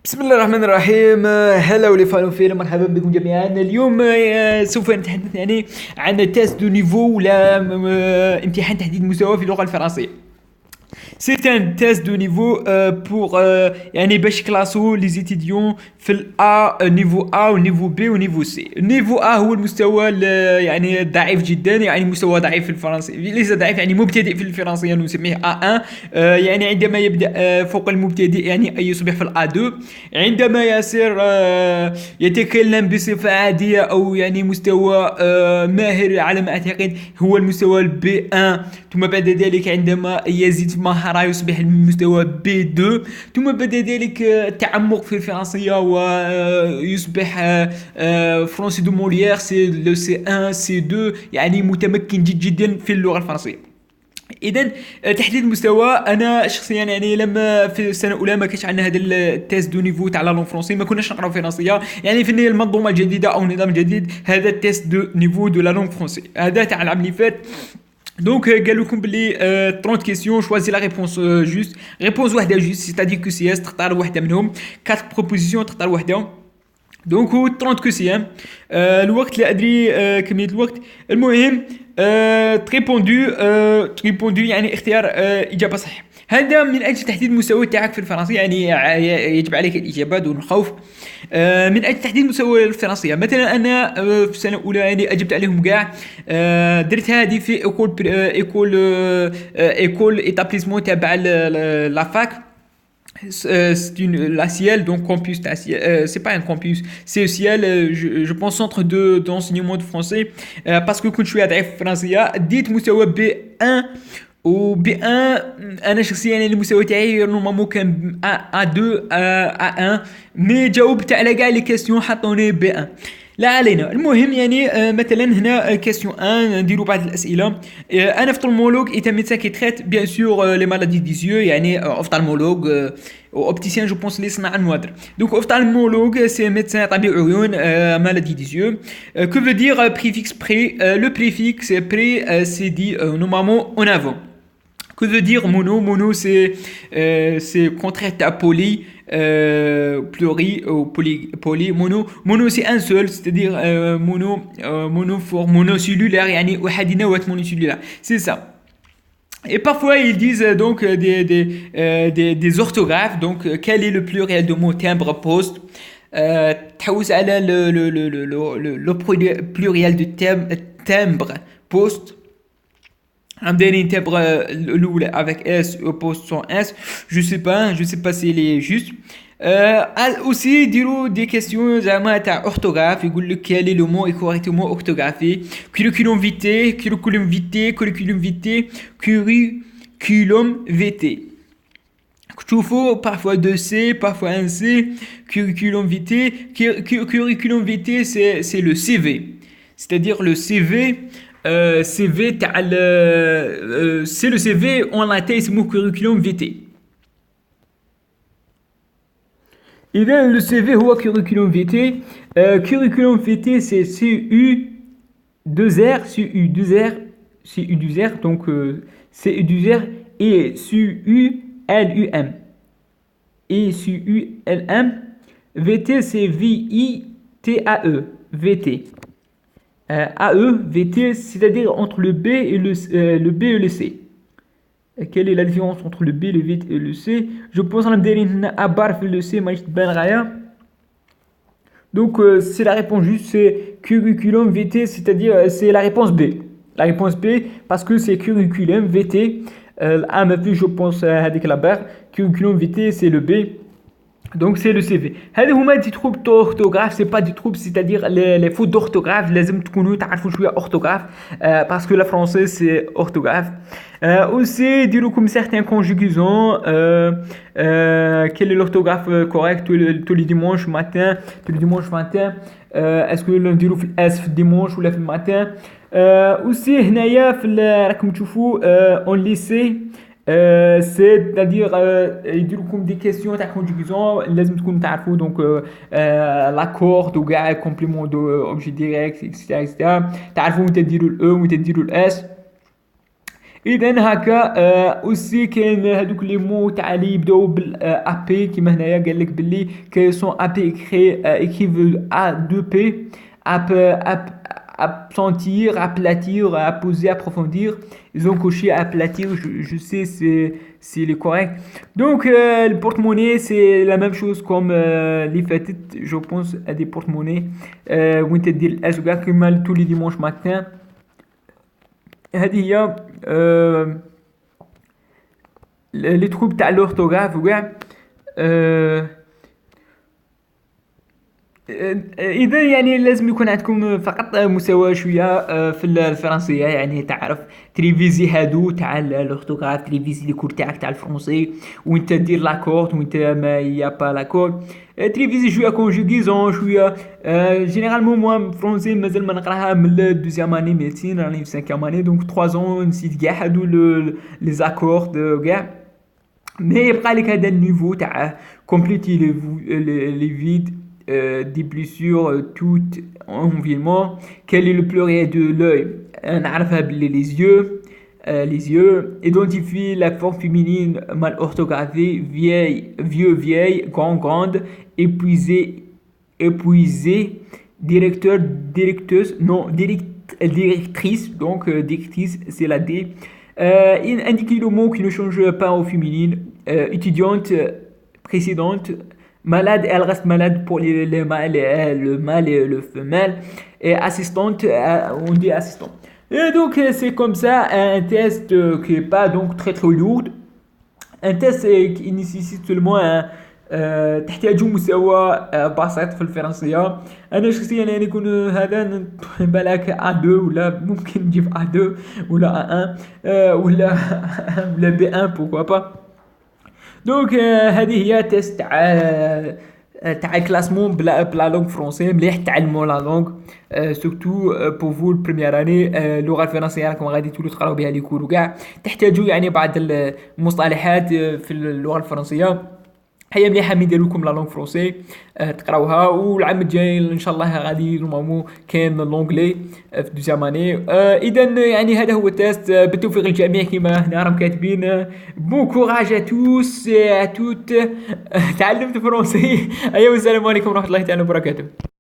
بسم الله الرحمن الرحيم. هلا ولفالوفير، مرحبا بكم جميعا. اليوم سوف نتحدث يعني عن تيست دو نيفو ولا امتحان تحديد مستوى في اللغة الفرنسية. C'est un test de niveau pour يعني باش كلاسو لي زيتيديون في الA نيفو A ونيفو B ونيفو C. نيفو A هو المستوى يعني ضعيف جدا، يعني مستوى ضعيف في الفرنسي، ليس ضعيف يعني مبتدئ في الفرنسية نسميه A1. يعني عندما يبدأ فوق المبتدئ يعني يصبح في الA2. عندما يصير يتكلم بصفة عادية أو يعني مستوى ماهر على ما أعتقد هو المستوى B1. ثم بعد ذلك عندما يزيد في مهارة يصبح المستوى B2. ثم بعد ذلك التعمق في الفرنسية ويصبح فرونسي دو موليير سي لو C1 C2، يعني متمكن جدا في اللغة الفرنسية. اذا تحديد المستوى، انا شخصيا يعني لما في السنه الاولى ما كانش عندنا هذا التيست دو نيفو تاع لا لون فرونسي، ما كناش نقراو فرنسيه، يعني في المنظومه الجديده او النظام الجديد هذا التيست دو نيفو دو لا لون فرونسي هذا تاع العام اللي فات. دونك قال لكم بلي 30 كيسيون، شوازي لا ريبونس جوست، ريبونس واحده جوست، سيتادير كو سي اس تختار واحده منهم، 4 بروبوزيسيون تختار واحده. دونك هو 30 كوسيام. الوقت لا ادري كميه الوقت. المهم تريبوندو يعني اختيار اجابه صحيحه. هذا من اجل تحديد المستوى تاعك في الفرنسيه، يعني يجب عليك الاجابه دون خوف. من اجل تحديد مستوى الفرنسيه، مثلا انا في السنه الاولى يعني اجبت عليهم كاع. درت هذه في ايكول ايتابليسمون تبع لافاك. La Ciel, donc campus, c'est pas un campus, c'est Ciel, je pense centre d'enseignement de français. parce que كنت شويه ضعيف في الفرنسيه، ديت مستوى B1 و B1. انا شخصيا يعني المستوى تاعي نورمالمون كان A2 A1، مي جاوبت على كاع لي كيسيون حطوني B1. لا علينا. المهم يعني مثلا هنا كيسيون 1 نديرو بعض الاسئله. انا اوفtalmologue ايتا ميدسان كي تريت بيان سور لي مالادي دي زيو، يعني اوفtalmologue اوبتيسيان جو بونس لي صناعه النوادر. دونك اوفtalmologue سي ميدسان طبيب عيون، مالادي دي زيو. كو فو دير بريفيكس بري؟ لو بريفيكس بري سي دي نورمالمون اون افون. Que veut dire mono? Mono, c'est contraire à poly, pluri ou poly. Mono, c'est un seul, c'est-à-dire monocellulaire, yani وحدنا monicellulaire. C'est ça. Et parfois ils disent donc des orthographes. Donc quel est le pluriel de mot timbre poste? تحوس على le pluriel de timbre poste. Amdeni Tebre Loul avec S oppose son S. Je sais pas s'il est juste. Aussi, dirou des questions زعما تاع orthographe. يقول لك quel est le mot est correctement orthographié. Curriculum vitae, curriculum vitae, curriculum vitae, curriculum vitae. تشوفوا parfois 2C, parfois 1C. Curriculum vitae, curriculum vitae c'est le CV. C'est-à-dire le CV. CV تاع c'est le CV en latin اسمه curriculum vitae. إذا le CV هو curriculum vitae. curriculum vitae c'est CU2R CU2R CU2R donc CU2R et CULUM et CULM. VT c'est VITAE VT. AE, VT, c'est-à-dire entre le B et le B et le C. Quelle est la différence entre le B, le V et le C? Je pense qu'on a à barre le C, mais donc c'est la réponse juste, c'est curriculum VT, c'est-à-dire c'est la réponse B. La réponse B, parce que c'est curriculum VT. je pense avec la barre, curriculum VT, c'est le B. Donc c'est le CV. هذه هما دي troubles d'orthographe. C'est pas des troubles, c'est-à-dire les fautes d'orthographe. لازم تكونوا تعرفوا شويه orthographe parce que la français c'est orthographe. Aussi dire comme certains conjugaisons. Quelle est l'orthographe correcte tous les dimanches matin? Tous les dimanches matin. Est-ce que le نديرو في الاس في الديمونش ولا في الماتان؟ aussi هنايا في راكم تشوفوا en lycée. C'est-à-dire يديروا لكم دي كيسيون تاع كونجوغيزون لازم تكونوا تعرفوا. دونك لاكورد وكاع كومبليمون دو اوبجي ديريكت اكسترا تعرفوا متى ديروا الاو متى ديروا الاس. اذا هكا اوسي كاين هذوك لي مو تاع اللي يبداو بالابي كيما هنايا قال لك باللي كي سون ابي ايكيفو ا دو بي اب اب absentir, aplatir, apposer, approfondir. Ils ont coché aplatir, je sais, c'est le correct. Donc, le porte-monnaie, c'est la même chose comme les fêtes, je pense, à des porte-monnaies. Où tu dis, est-ce que tous les dimanches matin, هذه هي les troubles تاع l'orthographe وكاع. اذا يعني لازم يكون عندكم فقط مستوى شويه في الفرنسيه، يعني تعرف تريفيزي هادو تاع الاورتوغراف، تريفيزي لي كور تاعك تاع الفرنسي وانت دير لاكورد وانت ما يا با لاكورد، تريفيزي شويه كونجوغيزون شويه. جينيرالمون موا فرونسي مازال ما نقراها من الدوزيام اني ميديسين، راني في سانكيام اني دونك 3 زون نسيت كاع هادو لي زاكورد كاع. مي يبقى لك هذا النيفو تاع كومبليتي لي فيد des blessures tout environnement. Quel est le pluriel de l'œil? نعرفها باللي les yeux. Identifie la forme féminine mal orthographiée, vieille, vieux, vieille, grand, grande, épuisé, épuisé, directeur, directeuse, non, directrice, donc directrice, c'est la D. Indiquer le mot qui ne change pas au féminin. Étudiante, précédente, malade, elle reste malade pour le mâle et le femelle. Et assistante, on dit assistant. Et donc c'est comme ça un test qui est pas donc très très lourd. Un test qui nécessite seulement تحتاجوا مستوى بسيط في الفرنسية. أنا شخصيا يعني يكون هذا بالك A2 ولا ممكن نجيب A2 ولا A1 ولا B1 pourquoi pas. دونك هذه هي تيست تاع كلاسمون بلا لونغ فرونسي. مليح تعلموا لا لونغ سورتو بور فو البريمير اني. اللغه الفرنسيه راكم غادي تولوا تقراو بها لي كور وكاع، تحتاجوا يعني بعض المصطلحات في اللغه الفرنسيه. هي مليحه من يديروا لكم لا لونغ فرونسي تقراوها. والعام الجاي ان شاء الله غادي نورمالمون كاين لونغلي في دوزيام اني. اذا يعني هذا هو التيست. بالتوفيق للجميع كما هنا راهم كاتبين بون كوراج ا توس ا توت. تعلمت فرونسي. ايوا السلام عليكم ورحمه الله تعالى وبركاته.